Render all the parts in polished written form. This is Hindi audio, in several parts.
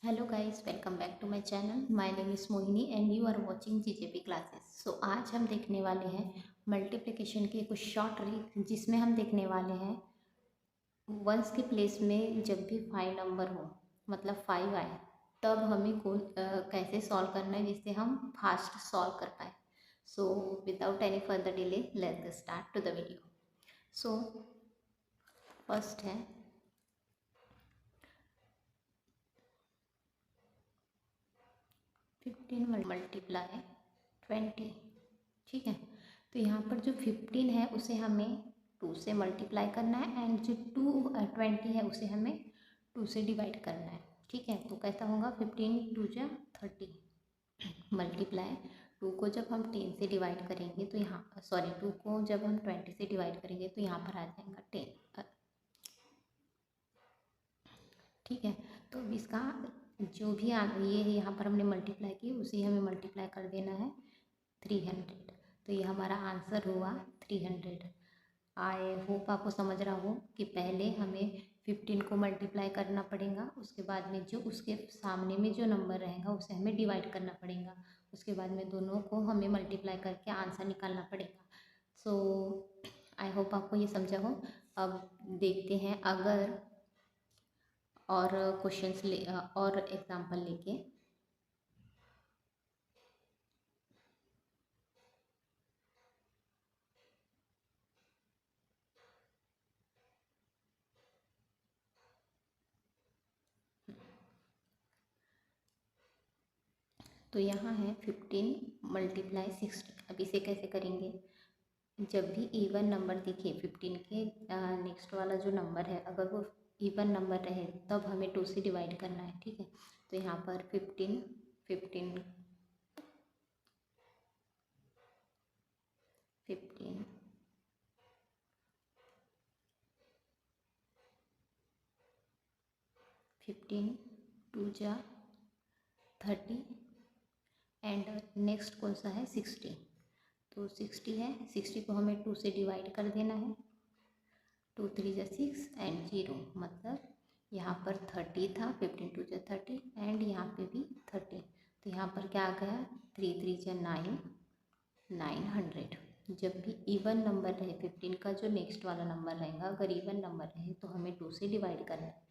Hello guys, welcome back to my channel. My name is Mohini and you are watching GJP classes. So आज हम देखने वाले हैं मल्टीप्लिकेशन के कुछ शॉर्ट ट्रिक, जिसमें हम देखने वाले हैं वंस के प्लेस में जब भी 5 नंबर हो, मतलब 5 आए, तब हमें कैसे सॉल्व करना है जिससे हम फास्ट सॉल्व कर पाए। So without any further delay let's start to the video. So first है 15 मल्टीप्लाई 20। ठीक है, तो यहाँ पर जो 15 है उसे हमें 2 से मल्टीप्लाई करना है एंड जो 20 है उसे हमें 2 से डिवाइड करना है। ठीक है, तो कैसा होगा 15 2 जा 30 मल्टीप्लाई 2 को जब हम 10 से डिवाइड करेंगे तो यहाँ 2 को जब हम 20 से डिवाइड करेंगे तो यहाँ पर आ जाएगा 10। ठीक है, तो अब इसका जो भी ये यहाँ पर हमने मल्टीप्लाई की उसी हमें मल्टीप्लाई कर देना है 300। तो ये हमारा आंसर हुआ 300। आई होप आपको समझ रहा हो कि पहले हमें 15 को मल्टीप्लाई करना पड़ेगा, उसके बाद में जो उसके सामने में जो नंबर रहेगा उसे हमें डिवाइड करना पड़ेगा, उसके बाद में दोनों को हमें मल्टीप्लाई करके आंसर निकालना पड़ेगा। सो आई होप आपको ये समझा हो। अब देखते हैं अगर और क्वेश्चंस और एग्जांपल लेके। तो यहाँ है 15 मल्टीप्लाई 60। अब इसे कैसे करेंगे? जब भी इवन नंबर दिखे 15 के नेक्स्ट वाला जो नंबर है अगर वो इवन नंबर रहे तब हमें 2 से डिवाइड करना है। ठीक है, तो यहाँ पर 15 15 15 15 2 जा 30 एंड नेक्स्ट कौन सा है 60। तो 60 है, 60 को हमें 2 से डिवाइड कर देना है। 2 3 जा 6 एंड 0, मतलब यहाँ पर 30 था, 15 2 जा 30 एंड यहाँ पे भी 30। तो यहाँ पर क्या आ गया 3 3 जा 9 900। जब भी इवन नंबर रहे 15 का जो नेक्स्ट वाला नंबर रहेगा अगर इवन नंबर रहे तो हमें 2 से डिवाइड करना है।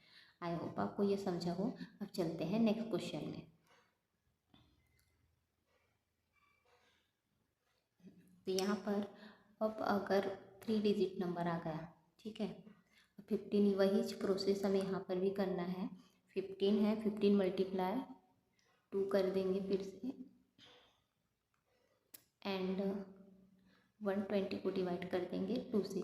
आई होप आपको ये समझा हो। अब चलते हैं नेक्स्ट क्वेश्चन में। तो यहाँ पर अब अगर 3 डिजिट नंबर आ गया, ठीक है, 15 वही प्रोसेस हमें यहाँ पर भी करना है। 15 है, 15 मल्टीप्लाई 2 कर देंगे फिर से एंड 120 को डिवाइड कर देंगे 2 से।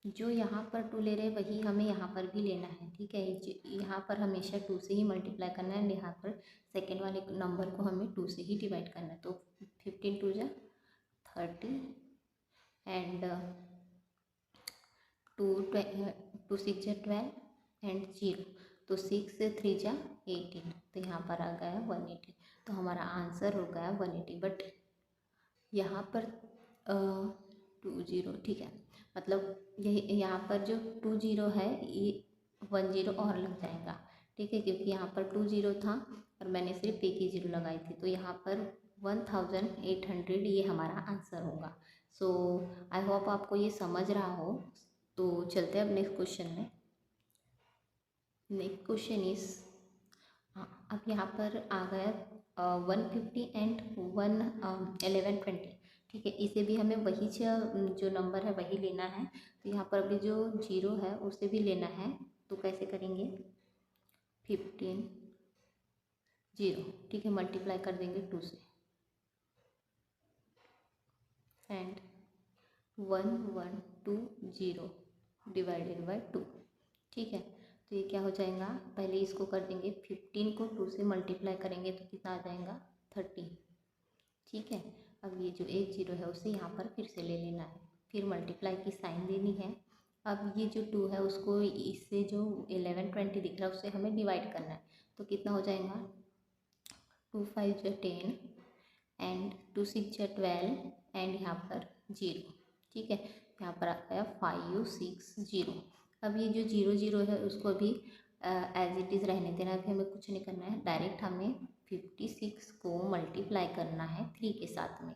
जो यहाँ पर 2 ले रहे हैं वही हमें यहाँ पर भी लेना है। ठीक है, यहाँ पर हमेशा 2 से ही मल्टीप्लाई करना है, यहाँ पर सेकेंड वाले नंबर को हमें 2 से ही डिवाइड करना है। तो 15 2 जा 30 एंड 2 6 जा 12 एंड 0, तो 6 से 3 जा 18, तो यहाँ पर आ गया 180। तो हमारा आंसर हो गया 180। बट यहाँ पर 20, ठीक है, मतलब यही यहाँ पर जो 20 है ये 10 और लग जाएगा। ठीक है, क्योंकि यहाँ पर 20 था और मैंने सिर्फ एक ही 0 लगाई थी, तो यहाँ पर 1800 ये हमारा आंसर होगा। सो आई होप आपको ये समझ रहा हो। तो चलते हैं अब नेक्स्ट क्वेश्चन में। नेक्स्ट क्वेश्चन इज, अब यहाँ पर आ गया 150 एंड 1120। ठीक है, इसे भी हमें वही जो नंबर है वही लेना है। तो यहाँ पर अभी जो 0 है उसे भी लेना है, तो कैसे करेंगे 15 0, ठीक है, मल्टीप्लाई कर देंगे 2 से एंड 1120 डिवाइडेड बाय 2। ठीक है, तो ये क्या हो जाएगा, पहले इसको कर देंगे 15 को 2 से मल्टीप्लाई करेंगे तो कितना आ जाएगा 30। ठीक है, अब ये जो एक 0 है उसे यहाँ पर फिर से ले लेना है, फिर मल्टीप्लाई की साइन देनी है। अब ये जो 2 है उसको इससे जो 1120 दिख रहा है उससे हमें डिवाइड करना है, तो कितना हो जाएगा 2 5 जा 10 एंड 2 6 जा 12 एंड यहाँ पर 0। ठीक है, यहाँ पर आ गया 560। अब ये जो 0 0 है उसको भी एज इट इज़ रहने देना, अभी हमें कुछ नहीं करना है, डायरेक्ट हमें 56 को मल्टीप्लाई करना है 3 के साथ में।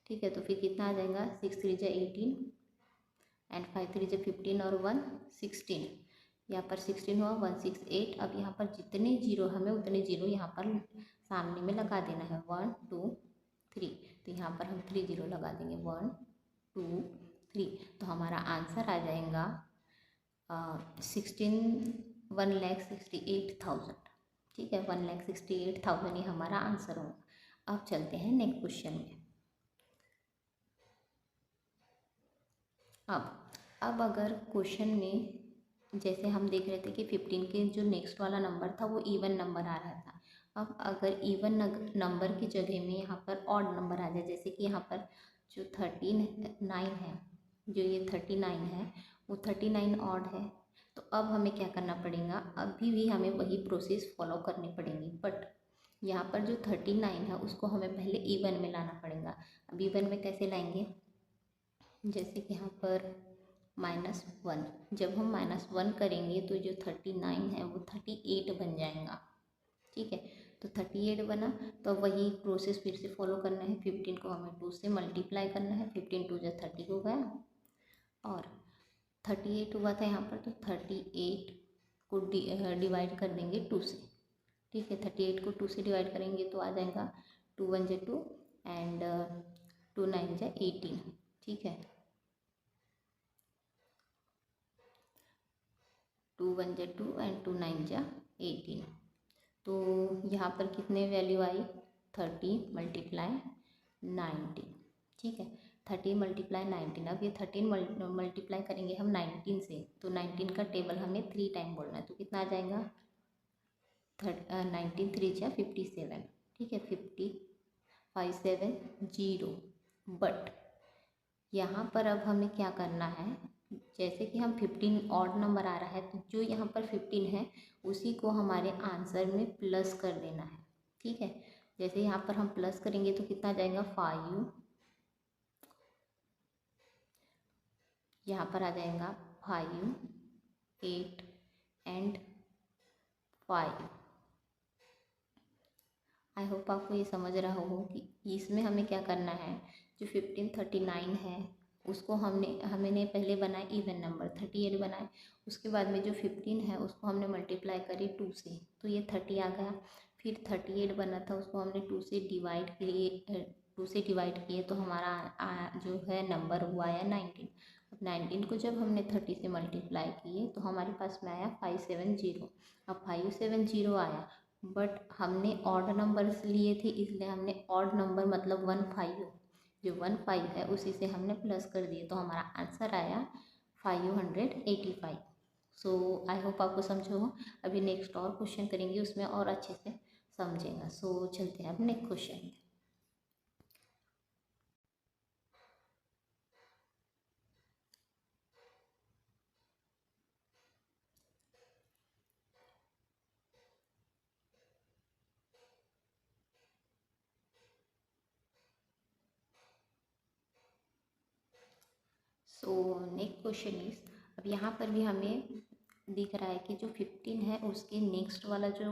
ठीक है, तो फिर कितना आ जाएगा, 6 3 जा 18 एंड 5 3 जा 15 और 1 16, यहाँ पर 16 हुआ, 1 6 8। अब यहाँ पर जितने जीरो हमें उतने जीरो यहाँ पर सामने में लगा देना है, 1 2 3, तो यहाँ पर हम 3 0 लगा देंगे, 1 2 3, तो हमारा आंसर आ जाएगा 1,68,000। ठीक है, 1,68,000 ये हमारा आंसर होगा। अब चलते हैं नेक्स्ट क्वेश्चन में। अब अगर क्वेश्चन में जैसे हम देख रहे थे कि 15 के जो नेक्स्ट वाला नंबर था वो इवन नंबर आ रहा था। अब अगर इवन नंबर की जगह में यहाँ पर ऑड नंबर आ जाए, जैसे कि यहाँ पर जो 39 है, जो ये 39 है वो 39 ऑड है, तो अब हमें क्या करना पड़ेगा, अभी भी हमें वही प्रोसेस फॉलो करनी पड़ेगी, बट यहाँ पर जो 39 है उसको हमें पहले इवन में लाना पड़ेगा। अब इवन में कैसे लाएंगे, जैसे कि यहाँ पर -1, जब हम -1 करेंगे तो जो 39 है वो 38 बन जाएगा। ठीक है, तो 38 बना, तो वही प्रोसेस फिर से फॉलो करना है। 15 को हमें 2 से मल्टीप्लाई करना है, 15 2 जा 30 हो गया, और 38 हुआ था यहाँ पर, तो 38 को डिवाइड कर देंगे 2 से। ठीक है, 38 को 2 से डिवाइड करेंगे तो आ जाएगा 2 1 जा 2 एंड 2 9 जा 18। ठीक है, 2 1 जा 2 एंड 2 9 जा 18, तो यहाँ पर कितने वैल्यू आई, 30 मल्टीप्लाई 19। ठीक है, 30 मल्टीप्लाई 19। अब ये 13 मल्टीप्लाई करेंगे हम 19 से, तो 19 का टेबल हमें 3 टाइम बोलना है, तो कितना आ जाएगा, 19 3 जा 57। ठीक है, 550। बट यहाँ पर अब हमें क्या करना है, जैसे कि हम 15 ऑड नंबर आ रहा है, तो जो यहाँ पर 15 है उसी को हमारे आंसर में प्लस कर देना है। ठीक है, जैसे यहाँ पर हम प्लस करेंगे तो कितना आ जाएगा, 5, यहाँ पर आ जाएगा 5 8 एंड 5। आई होप आपको ये समझ रहा हो कि इसमें हमें क्या करना है, जो 1539 है उसको हमने पहले बनाया इवन नंबर, 38 बनाए, उसके बाद में जो 15 है उसको हमने मल्टीप्लाई करी 2 से, तो ये 30 आ गया। फिर 38 बना था उसको हमने 2 से डिवाइड किए तो हमारा जो है नंबर हुआ आया 19। अब 19 को जब हमने 30 से मल्टीप्लाई किए तो हमारे पास में आया 570। अब 570 आया, बट हमने ऑड नंबर्स लिए थे इसलिए हमने ऑड नंबर मतलब 15, जो 15 है उसी से हमने प्लस कर दिए, तो हमारा आंसर आया 585। सो आई होप आपको समझो हो। अभी नेक्स्ट और क्वेश्चन करेंगे उसमें और अच्छे से समझेगा। सो चलते हैं अब next question. So next question is, अब यहाँ पर भी हमें दिख रहा है कि जो 15 है उसके नेक्स्ट वाला जो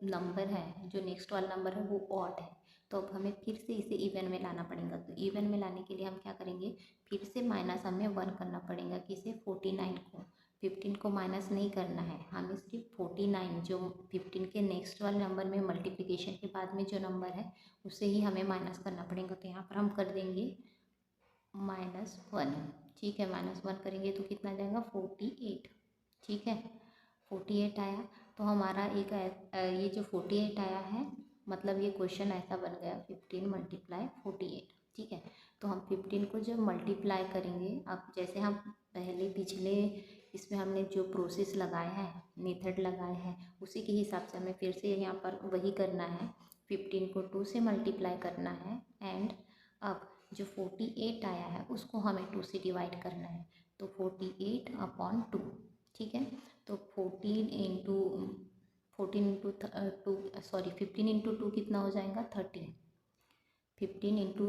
नंबर है, जो नेक्स्ट वाला नंबर है वो ऑड है, तो अब हमें फिर से इसे इवन में लाना पड़ेगा। तो इवन में लाने के लिए हम क्या करेंगे, फिर से माइनस हमें 1 करना पड़ेगा, किसे, 49 को। 15 को माइनस नहीं करना है, हमें सिर्फ 49 जो 15 के नेक्स्ट वाले नंबर में मल्टीप्लिकेशन के बाद में जो नंबर है उसे ही हमें माइनस करना पड़ेगा। तो यहाँ पर हम कर देंगे -1। ठीक है, -1 करेंगे तो कितना आ जाएगा, 48। ठीक है, 48 आया, तो हमारा एक ये जो 48 आया है मतलब ये क्वेश्चन ऐसा बन गया 15 मल्टीप्लाई 48। ठीक है, तो हम 15 को जब मल्टीप्लाई करेंगे, अब जैसे हम पहले पिछले इसमें हमने जो प्रोसेस लगाया है, मेथड लगाए हैं, उसी के हिसाब से हमें फिर से यहाँ पर वही करना है। 15 को 2 से मल्टीप्लाई करना है एंड अब जो 48 आया है उसको हमें 2 से डिवाइड करना है, तो 48/2। ठीक है, तो 15 इंटू 2 कितना हो जाएगा, 30। 15 इंटू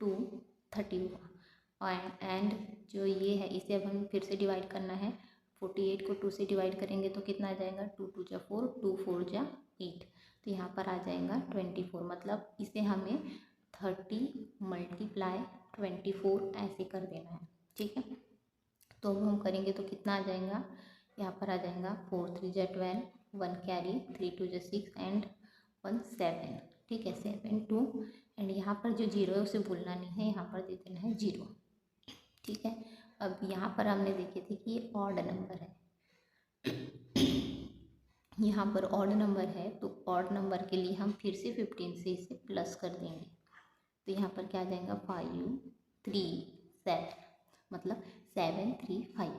2 30 हुआ, एंड जो ये है इसे अब हमें फिर से डिवाइड करना है 48 को 2 से डिवाइड करेंगे तो कितना आ जाएगा, 2 2 जा 4, 2 4 जा 8, तो यहाँ पर आ जाएगा 24। मतलब इसे हमें 30 मल्टीप्लाई 24 ऐसे कर देना है, ठीक है। तो अब हम करेंगे तो कितना आ जाएगा, यहाँ पर आ जाएगा 4 3 जा 12, 1 कैरी, 3 2 जा 6 एंड 1 7, ठीक है, 7 2, एंड यहाँ पर जो जीरो है उसे भूलना नहीं है, यहाँ पर दे देना है 0, ठीक है। अब यहाँ पर हमने देखे थे कि ये ऑड नंबर है, यहाँ पर ऑड नंबर है, तो ऑड नंबर के लिए हम फिर से 15 से इसे प्लस कर देंगे, तो यहाँ पर क्या आ जाएगा 5 3 7, मतलब 735,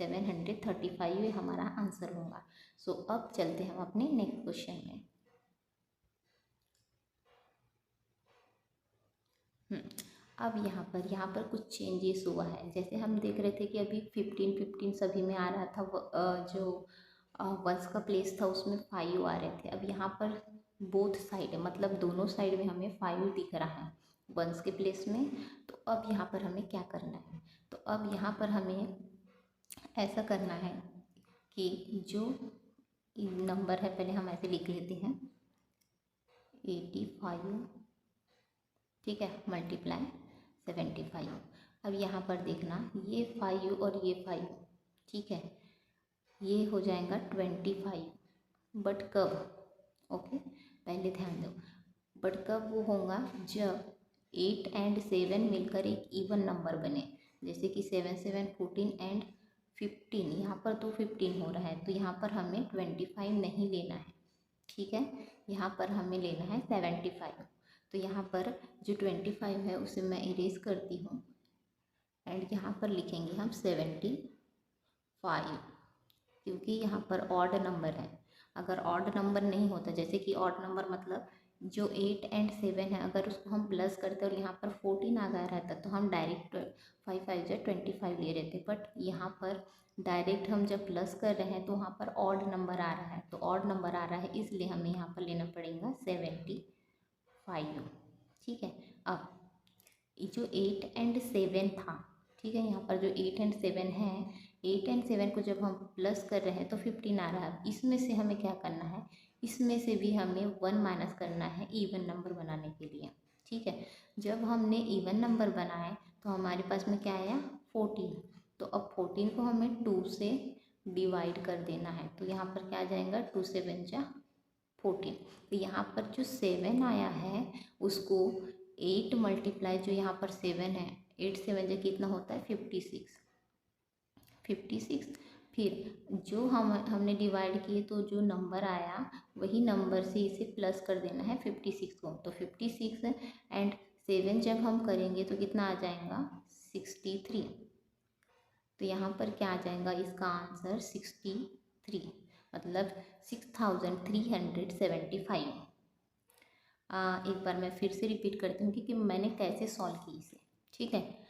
735 ये हमारा आंसर होगा। सो अब चलते हैं हम अपने नेक्स्ट क्वेश्चन में। अब यहाँ पर कुछ चेंजेस हुआ है। जैसे हम देख रहे थे कि अभी 15 सभी में आ रहा था, जो वंस का प्लेस था उसमें 5 आ रहे थे। अब यहाँ पर बोथ साइड, मतलब दोनों साइड में हमें 5 दिख रहा है वंस के प्लेस में। तो अब यहाँ पर हमें क्या करना है, तो अब यहाँ पर हमें ऐसा करना है कि जो नंबर है पहले हम ऐसे लिख लेते हैं 85, ठीक है, मल्टीप्लाई 75। अब यहाँ पर देखना ये 5 और ये 5, ठीक है, ये हो जाएगा 25, बट कब, ओके पहले ध्यान दो, बट कब वो होगा जब 8 एंड 7 मिलकर एक इवन नंबर बने। जैसे कि 7 7 14 एंड 15, यहाँ पर तो 15 हो रहा है, तो यहाँ पर हमें 25 नहीं लेना है, ठीक है, यहाँ पर हमें लेना है 75। तो यहाँ पर जो 25 है उसे मैं इरेज करती हूँ एंड यहाँ पर लिखेंगे हम 75, क्योंकि यहाँ पर ऑड नंबर है। अगर ऑड नंबर नहीं होता, जैसे कि ऑड नंबर मतलब जो 8 एंड 7 है, अगर उसको हम प्लस करते और यहाँ पर 14 आ गया रहता तो हम डायरेक्ट 5 5 जा 25 ले रहे थे। बट यहाँ पर डायरेक्ट हम जब प्लस कर रहे हैं तो वहाँ पर ऑड नंबर आ रहा है, तो ऑड नंबर आ रहा है इसलिए हमें यहाँ पर लेना पड़ेगा 75, ठीक है। अब जो 8 एंड 7 था, ठीक है, यहाँ पर जो 8 एंड 7 है, 8 एंड 7 को जब हम प्लस कर रहे हैं तो 15 आ रहा है। इसमें से हमें क्या करना है, इसमें से भी हमें 1 माइनस करना है इवन नंबर बनाने के लिए, ठीक है। जब हमने इवन नंबर बनाए तो हमारे पास में क्या आया 14, तो अब 14 को हमें 2 से डिवाइड कर देना है, तो यहाँ पर क्या आ जाएगा 2 7 जा 14। तो यहाँ पर जो 7 आया है उसको 8 मल्टीप्लाई, जो यहाँ पर 7 है, 8 7 जा कितना होता है 56, फिर जो हमने डिवाइड किए तो जो नंबर आया वही नंबर से इसे प्लस कर देना है 56 को। तो 56 एंड 7 जब हम करेंगे तो कितना आ जाएगा 63। तो यहाँ पर क्या आ जाएगा इसका आंसर 63, मतलब 6375। एक बार मैं फिर से रिपीट करती हूँ कि मैंने कैसे सॉल्व की इसे, ठीक है।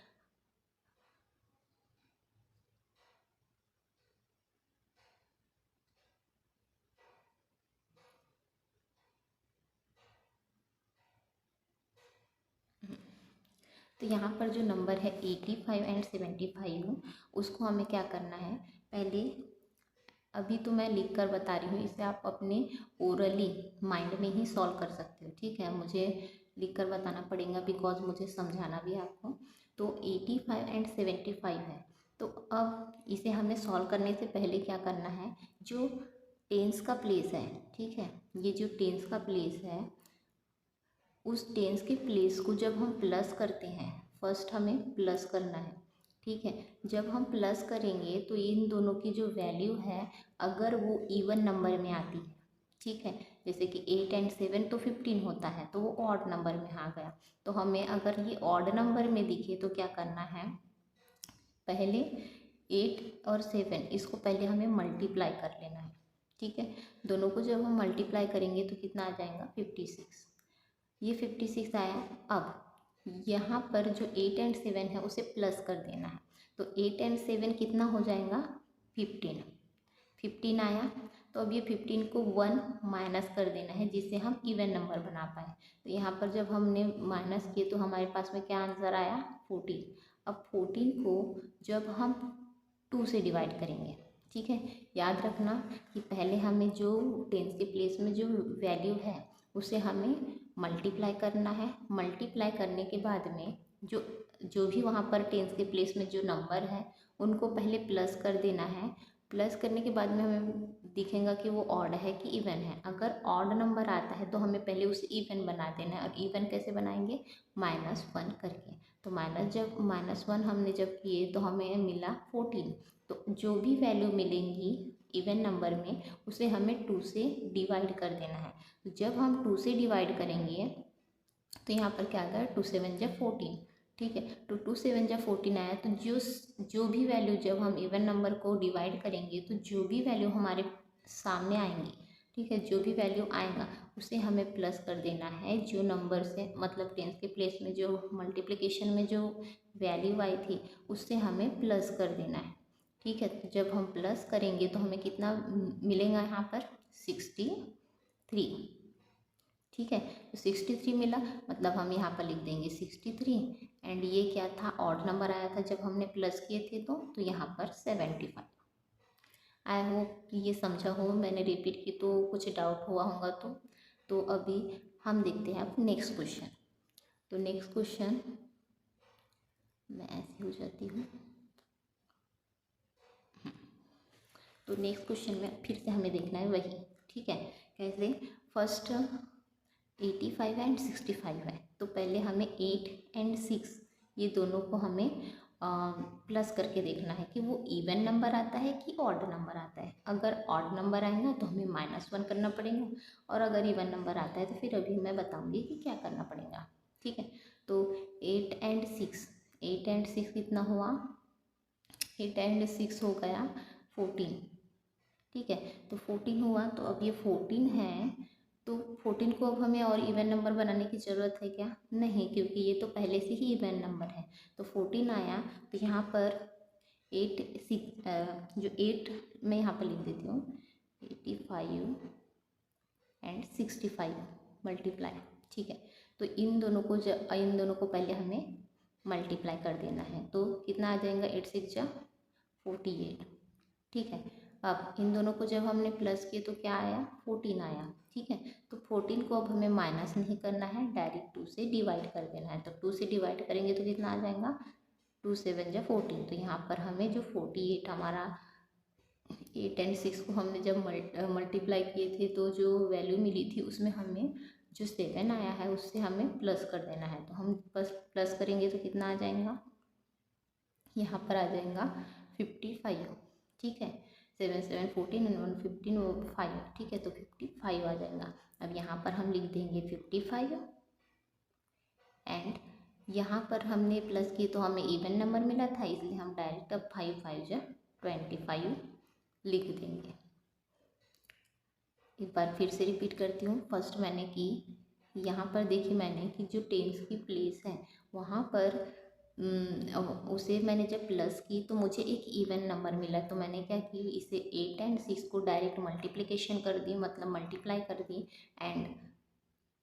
तो यहाँ पर जो नंबर है 85 एंड 75, उसको हमें क्या करना है, पहले अभी तो मैं लिख कर बता रही हूँ, इसे आप अपने ओरली माइंड में ही सॉल्व कर सकते हो, ठीक है। मुझे लिख कर बताना पड़ेगा बिकॉज मुझे समझाना भी आपको। तो 85 एंड 75 है, तो अब इसे हमें सॉल्व करने से पहले क्या करना है, जो टेंस का प्लेस है, ठीक है, ये जो टेंस का प्लेस है उस टेंस के प्लेस को जब हम प्लस करते हैं, फर्स्ट हमें प्लस करना है, ठीक है। जब हम प्लस करेंगे तो इन दोनों की जो वैल्यू है अगर वो इवन नंबर में आती है, ठीक है, जैसे कि 8 एंड 7 तो 15 होता है, तो वो ऑड नंबर में आ गया। तो हमें अगर ये ऑड नंबर में दिखे तो क्या करना है, पहले 8 और 7 इसको पहले हमें मल्टीप्लाई कर लेना है, ठीक है। दोनों को जब हम मल्टीप्लाई करेंगे तो कितना आ जाएगा 56, ये 56 आया। अब यहाँ पर जो 8 एंड 7 है उसे प्लस कर देना है, तो 8 एंड 7 कितना हो जाएगा 15 आया। तो अब ये 15 को 1 माइनस कर देना है जिससे हम इवन नंबर बना पाए। तो यहाँ पर जब हमने माइनस किए तो हमारे पास में क्या आंसर आया 14। अब 14 को जब हम 2 से डिवाइड करेंगे, ठीक है, याद रखना कि पहले हमें जो टेंस के प्लेस में जो वैल्यू है उसे हमें मल्टीप्लाई करना है। मल्टीप्लाई करने के बाद में जो भी वहाँ पर टेंस के प्लेस में जो नंबर है उनको पहले प्लस कर देना है। प्लस करने के बाद में हमें दिखेगा कि वो ऑड है कि इवन है। अगर ऑड नंबर आता है तो हमें पहले उसे इवन बना देना है। और इवन कैसे बनाएंगे? -1 करके। तो -1 हमने जब किए तो हमें मिला 14। तो जो भी वैल्यू मिलेंगी इवन नंबर में उसे हमें 2 से डिवाइड कर देना है। तो जब हम 2 से डिवाइड करेंगे तो यहाँ पर क्या आ गया? 2 7 जा 14। ठीक है, तो 2 7 जा 14 आया। तो जो भी वैल्यू जब हम इवन नंबर को डिवाइड करेंगे तो जो भी वैल्यू हमारे सामने आएंगी, ठीक है, जो भी वैल्यू आएगा उसे हमें प्लस कर देना है। जो नंबर से मतलब टेंस के प्लेस में जो मल्टीप्लिकेशन में जो वैल्यू आई थी उससे हमें प्लस कर देना है। ठीक है, तो जब हम प्लस करेंगे तो हमें कितना मिलेगा? यहाँ पर 63। ठीक है, तो 63 मिला, मतलब हम यहाँ पर लिख देंगे 63। एंड ये क्या था? ऑड नंबर आया था जब हमने प्लस किए थे तो यहाँ पर 75। आई होप ये समझा हो। मैंने रिपीट की तो कुछ डाउट हुआ होगा तो अभी हम देखते हैं अब नेक्स्ट क्वेश्चन। तो नेक्स्ट क्वेश्चन मैं ऐसे हो जाती हूँ। तो नेक्स्ट क्वेश्चन में फिर से हमें देखना है वही। ठीक है, कैसे? फर्स्ट 85 एंड 65 है, तो पहले हमें 8 एंड 6 ये दोनों को हमें प्लस करके देखना है कि वो इवन नंबर आता है कि ऑड नंबर आता है। अगर ऑड नंबर आएगा तो हमें -1 करना पड़ेगा, और अगर इवन नंबर आता है तो फिर अभी मैं बताऊंगी कि क्या करना पड़ेगा। ठीक है, तो 8 एंड 6 कितना हुआ? 8 एंड 6 हो गया 14। ठीक है, तो 14 हुआ। तो अब ये 14 है, तो 14 को अब हमें और इवन नंबर बनाने की ज़रूरत है क्या? नहीं, क्योंकि ये तो पहले से ही इवन नंबर है। तो 14 आया, तो यहाँ पर 8 जो 8 मैं यहाँ पर लिख देती हूँ 85 एंड 65 मल्टीप्लाई। ठीक है, तो इन दोनों को पहले हमें मल्टीप्लाई कर देना है। तो कितना आ जाएगा? 8 6 जा 48। ठीक है, अब इन दोनों को जब हमने प्लस किए तो क्या आया? 14 आया। ठीक है, तो 14 को अब हमें माइनस नहीं करना है, डायरेक्ट 2 से डिवाइड कर देना है। तो 2 से डिवाइड करेंगे तो कितना आ जाएगा? 2 7 जा 14। तो यहाँ पर हमें जो 48 हमारा 8 एंड 6 को हमने जब मल्टीप्लाई किए थे तो जो वैल्यू मिली थी उसमें हमें जो 7 आया है उससे हमें प्लस कर देना है। तो हम बस प्लस करेंगे तो कितना आ जाएगा? यहाँ पर आ जाएगा 55। ठीक है, 7 7 14 एंड 1 15 वो 5। ठीक है, तो 55 आ जाएगा। अब यहाँ पर हम लिख देंगे 55 एंड यहाँ पर हमने प्लस किए तो हमें इवन नंबर मिला था, इसलिए हम डायरेक्ट अब 5 5 जा 25 लिख देंगे। एक बार फिर से रिपीट करती हूँ। फर्स्ट मैंने की, यहाँ पर देखी मैंने कि जो टेंस की प्लेस है वहाँ पर उसे मैंने जब प्लस की तो मुझे एक इवन नंबर मिला। तो मैंने क्या की, इसे 8 एंड 6 को डायरेक्ट मल्टीप्लिकेशन कर दी, मतलब मल्टीप्लाई कर दी। एंड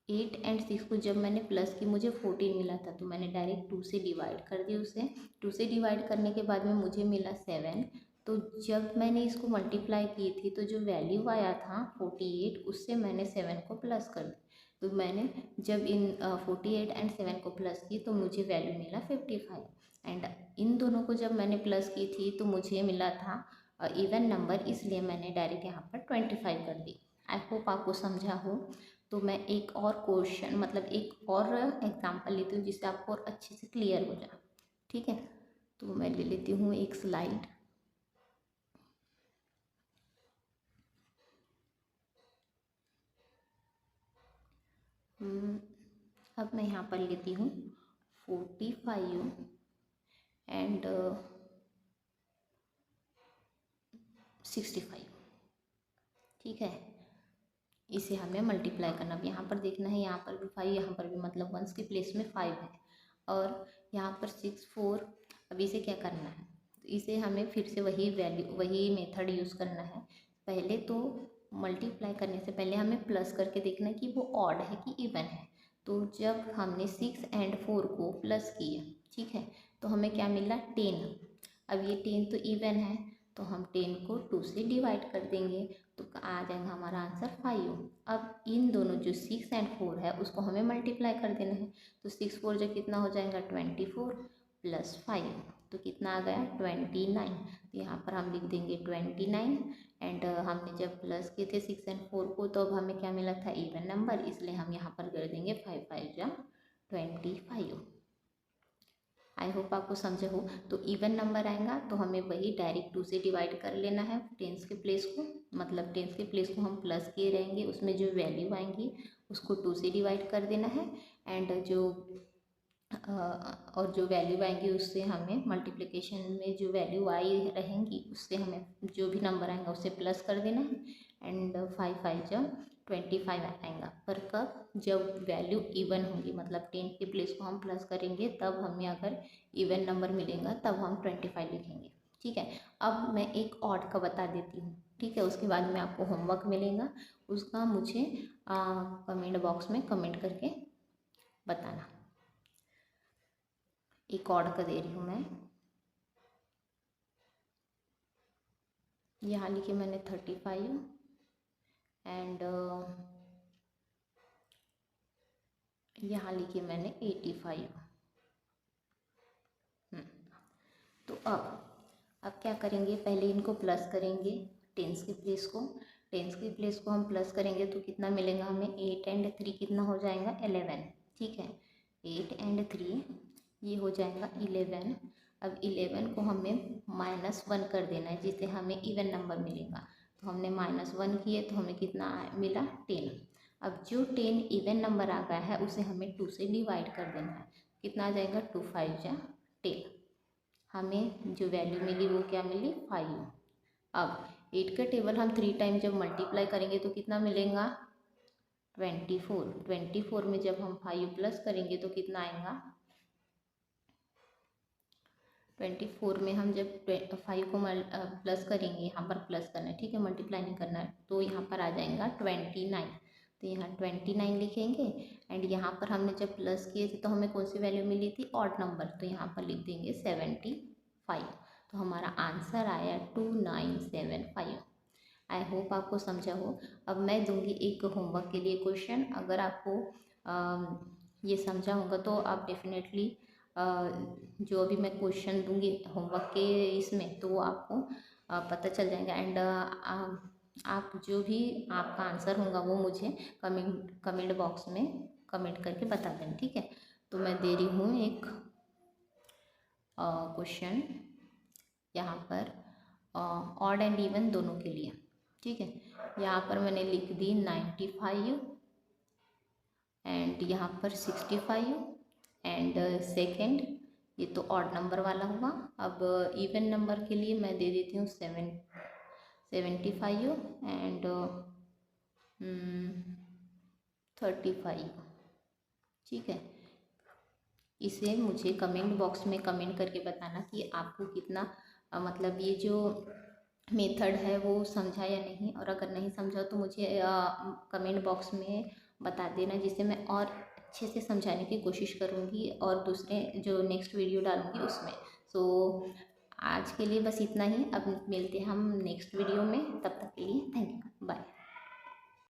8 एंड 6 को जब मैंने प्लस की मुझे 14 मिला था, तो मैंने डायरेक्ट 2 से डिवाइड कर दी उसे। 2 से डिवाइड करने के बाद में मुझे मिला 7। तो जब मैंने इसको मल्टीप्लाई की थी तो जो वैल्यू आया था 48, उससे मैंने 7 को प्लस कर दिया। तो मैंने जब इन 48 एंड 7 को प्लस की तो मुझे वैल्यू मिला 55। एंड इन दोनों को जब मैंने प्लस की थी तो मुझे मिला था इवन नंबर, इसलिए मैंने डायरेक्ट यहाँ पर 25 कर दी। आई होप आपको समझा हो। तो मैं एक और क्वेश्चन मतलब एक और एग्जांपल लेती हूँ जिससे आपको और अच्छे से क्लियर हो जाए। ठीक है, तो मैं ले लेती हूँ एक स्लाइड। अब मैं यहाँ पर लेती हूँ 45 एंड 65। ठीक है, इसे हमें मल्टीप्लाई करना। अब यहाँ पर देखना है, यहाँ पर भी 5, यहाँ पर भी, मतलब 1 के प्लेस में 5 है और यहाँ पर 6 4। अब इसे क्या करना है? तो इसे हमें फिर से वही मेथड यूज़ करना है। पहले तो मल्टीप्लाई करने से पहले हमें प्लस करके देखना है कि वो ऑड है कि इवन है। तो जब हमने 6 एंड 4 को प्लस किया, ठीक है, तो हमें क्या मिला? 10। अब ये 10 तो इवन है, तो हम 10 को 2 से डिवाइड कर देंगे तो आ जाएगा हमारा आंसर 5। अब इन दोनों जो 6 और 4 है उसको हमें मल्टीप्लाई कर देना है। तो 6 4 जो कितना हो जाएगा 24 प्लस 5 तो कितना आ गया 29। तो यहाँ पर हम लिख देंगे 29 एंड हमने जब प्लस किए थे 6 और 4 को तो अब हमें क्या मिला था इवन नंबर, इसलिए हम यहाँ पर कर देंगे 5 5 जा 25। आई होप आपको समझे हो। तो इवन नंबर आएगा तो हमें वही डायरेक्ट 2 से डिवाइड कर लेना है टेंस के प्लेस को, मतलब टेंस के प्लेस को हम प्लस किए रहेंगे, उसमें जो वैल्यू आएंगी उसको 2 से डिवाइड कर देना है एंड और जो वैल्यू आएंगी उससे हमें मल्टीप्लिकेशन में जो वैल्यू आई रहेंगी उससे हमें जो भी नंबर आएगा उससे प्लस कर देना है एंड 5 5 जब 25 आएगा। पर कब, जब वैल्यू इवन होगी, मतलब 10 के प्लेस को हम प्लस करेंगे तब हमें अगर इवन नंबर मिलेगा तब हम 25 लिखेंगे। ठीक है, अब मैं एक ऑड का बता देती हूँ। ठीक है, उसके बाद में आपको होमवर्क मिलेगा, उसका मुझे कमेंट बॉक्स में कमेंट करके बताना। एक ऑड का दे रही हूँ मैं, यहाँ लिखे मैंने 35 एंड यहाँ लिखे मैंने 85। तो अब क्या करेंगे, पहले इनको प्लस करेंगे टेंस के प्लेस को, टेंस के प्लेस को हम प्लस करेंगे तो कितना मिलेगा हमें 8 एंड 3 कितना हो जाएगा 11। ठीक है, 8 एंड 3 ये हो जाएगा 11। अब 11 को हमें -1 कर देना है जिससे हमें इवन नंबर मिलेगा। तो हमने -1 किए तो हमें कितना मिला 10। अब जो 10 इवन नंबर आ गया है उसे हमें 2 से डिवाइड कर देना है। कितना आ जाएगा 2 5 जा 10। हमें जो वैल्यू मिली वो क्या मिली 5। अब 8 का टेबल हम 3 टाइम जब मल्टीप्लाई करेंगे तो कितना मिलेगा 24। 24 में जब हम 5 प्लस करेंगे तो कितना आएगा 24 में हम जब 5 को प्लस करेंगे, यहाँ पर प्लस करना है, ठीक है, मल्टीप्लाई नहीं करना है, तो यहाँ पर आ जाएगा 29। तो यहाँ 29 लिखेंगे एंड यहाँ पर हमने जब प्लस किए थे तो हमें कौन सी वैल्यू मिली थी ऑड नंबर, तो यहाँ पर लिख देंगे 75। तो हमारा आंसर आया 2975। आई होप आपको समझा हो। अब मैं दूंगी एक होमवर्क के लिए क्वेश्चन, अगर आपको ये समझा होगा तो आप डेफिनेटली जो भी मैं क्वेश्चन दूंगी होमवर्क के इसमें तो वो आपको पता चल जाएगा एंड आप जो भी आपका आंसर होगा वो मुझे कमेंट बॉक्स में कमेंट करके बता दें। ठीक है, तो मैं दे रही हूँ एक क्वेश्चन यहाँ पर ऑड एंड इवन दोनों के लिए। ठीक है, यहाँ पर मैंने लिख दी 95 एंड यहाँ पर 65 एंड सेकेंड, ये तो ऑड नंबर वाला हुआ। अब इवन नंबर के लिए मैं दे देती हूँ 75 एंड 35। ठीक है, इसे मुझे कमेंट बॉक्स में कमेंट करके बताना कि आपको कितना मतलब ये जो मेथड है वो समझा या नहीं, और अगर नहीं समझा तो मुझे कमेंट बॉक्स में बता देना जिससे मैं और अच्छे से समझाने की कोशिश करूँगी और दूसरे जो नेक्स्ट वीडियो डालूँगी उसमें। सो आज के लिए बस इतना ही, अब मिलते हैं हम नेक्स्ट वीडियो में, तब तक के लिए थैंक यू, बाय।